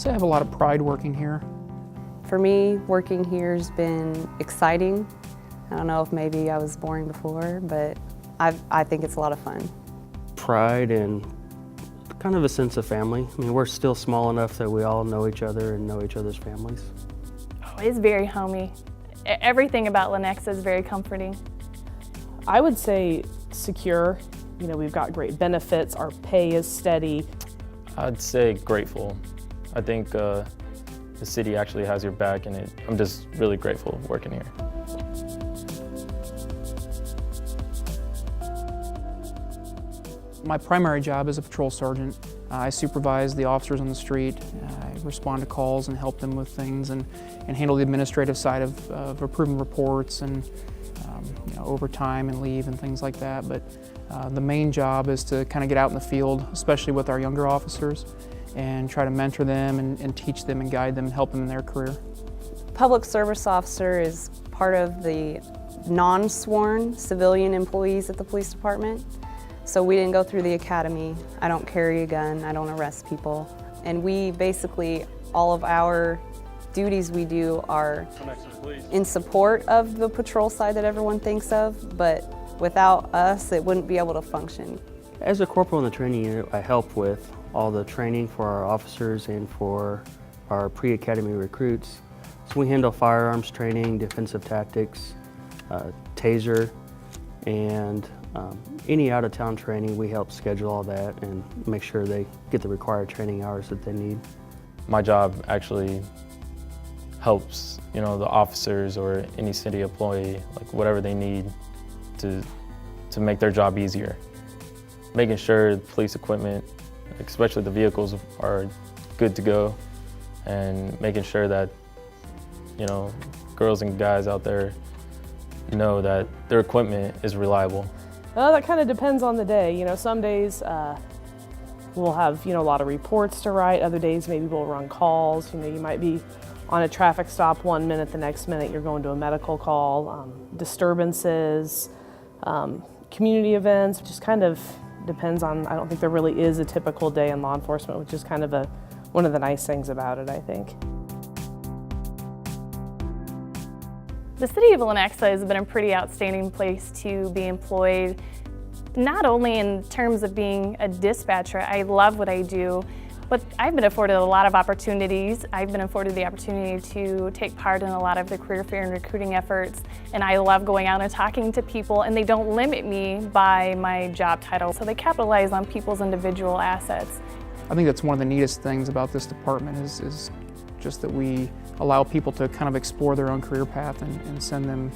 So I have a lot of pride working here. For me, working here has been exciting. I don't know if maybe I was boring before, but I think it's a lot of fun. Pride and kind of a sense of family. I mean, we're still small enough that we all know each other and know each other's families. Oh, it's very homey. Everything about Lenexa is very comforting. I would say secure. You know, we've got great benefits, our pay is steady. I'd say grateful. I think the city actually has your back, and I'm just really grateful working here. My primary job is a patrol sergeant. I supervise the officers on the street. I respond to calls and help them with things and handle the administrative side of approving reports and overtime and leave and things like that. But the main job is to kind of get out in the field, especially with our younger officers, and try to mentor them and teach them and guide them and help them in their career. Public service officer is part of the non-sworn civilian employees at the police department. So we didn't go through the academy. I don't carry a gun, I don't arrest people. And we basically, all of our duties we do are in support of the patrol side that everyone thinks of, but without us, it wouldn't be able to function. As a corporal in the training unit, I help with all the training for our officers and for our pre-academy recruits. So we handle firearms training, defensive tactics, taser, and any out-of-town training. We help schedule all that and make sure they get the required training hours that they need. My job actually helps, the officers or any city employee, like whatever they need to make their job easier. Making sure the police equipment, especially the vehicles, are good to go, and making sure that, girls and guys out there know that their equipment is reliable. That kind of depends on the day. Some days we'll have, a lot of reports to write. Other days maybe we'll run calls. You might be on a traffic stop 1 minute, the next minute you're going to a medical call, disturbances, community events. Just kind of depends on, I don't think there really is a typical day in law enforcement, which is kind of one of the nice things about it, I think. The City of Lenexa has been a pretty outstanding place to be employed, not only in terms of being a dispatcher. I love what I do, but I've been afforded a lot of opportunities. I've been afforded the opportunity to take part in a lot of the career fair and recruiting efforts, and I love going out and talking to people, and they don't limit me by my job title, so they capitalize on people's individual assets. I think that's one of the neatest things about this department is just that we allow people to kind of explore their own career path and send them,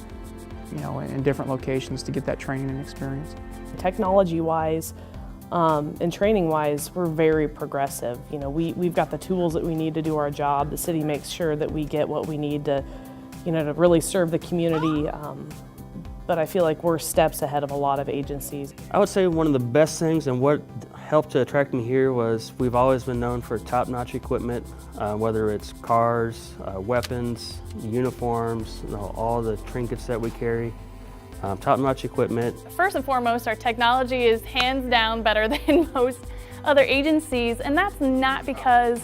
in different locations to get that training and experience. Technology-wise and training-wise, we're very progressive. We've got the tools that we need to do our job. The city makes sure that we get what we need to, to really serve the community. But I feel like we're steps ahead of a lot of agencies. I would say one of the best things and what helped to attract me here was we've always been known for top-notch equipment, whether it's cars, weapons, uniforms, all the trinkets that we carry. Top-notch equipment. First and foremost, our technology is hands down better than most other agencies, and that's not because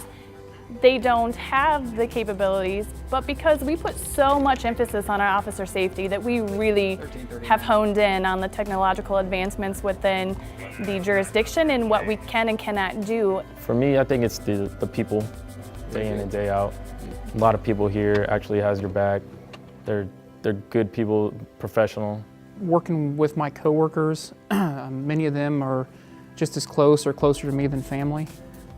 they don't have the capabilities, but because we put so much emphasis on our officer safety that we really have honed in on the technological advancements within the jurisdiction and what we can and cannot do. For me, I think it's the people, day in and day out. A lot of people here actually has your back. They're good people, professional. Working with my coworkers, many of them are just as close or closer to me than family.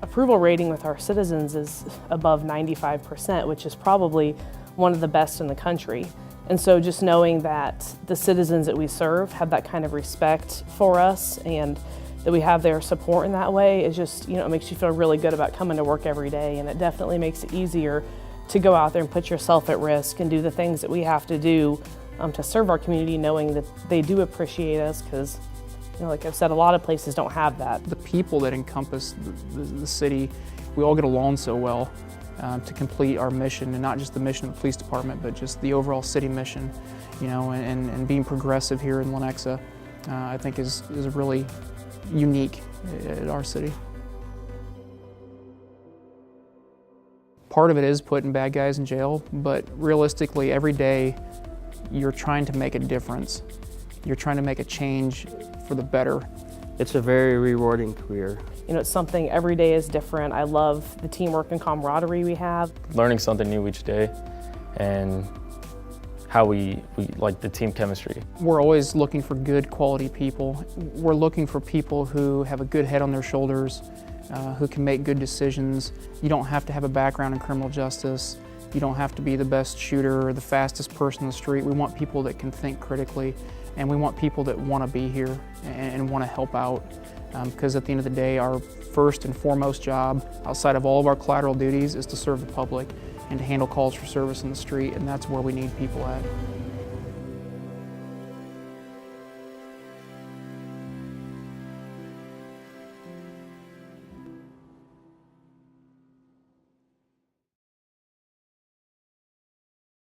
Approval rating with our citizens is above 95%, which is probably one of the best in the country. And so just knowing that the citizens that we serve have that kind of respect for us and that we have their support in that way is just, it makes you feel really good about coming to work every day, and it definitely makes it easier to go out there and put yourself at risk and do the things that we have to do to serve our community, knowing that they do appreciate us, because like I've said, a lot of places don't have that. The people that encompass the city, we all get along so well to complete our mission, and not just the mission of the police department, but just the overall city mission, and being progressive here in Lenexa, I think is really unique at our city. Part of it is putting bad guys in jail, but realistically, every day you're trying to make a difference. You're trying to make a change for the better. It's a very rewarding career. You know, it's something every day is different. I love the teamwork and camaraderie we have. Learning something new each day and how we like the team chemistry. We're always looking for good quality people. We're looking for people who have a good head on their shoulders, who can make good decisions. You don't have to have a background in criminal justice. You don't have to be the best shooter or the fastest person on the street. We want people that can think critically, and we want people that want to be here and want to help out. Because at the end of the day, our first and foremost job, outside of all of our collateral duties, is to serve the public and to handle calls for service in the street, and that's where we need people at.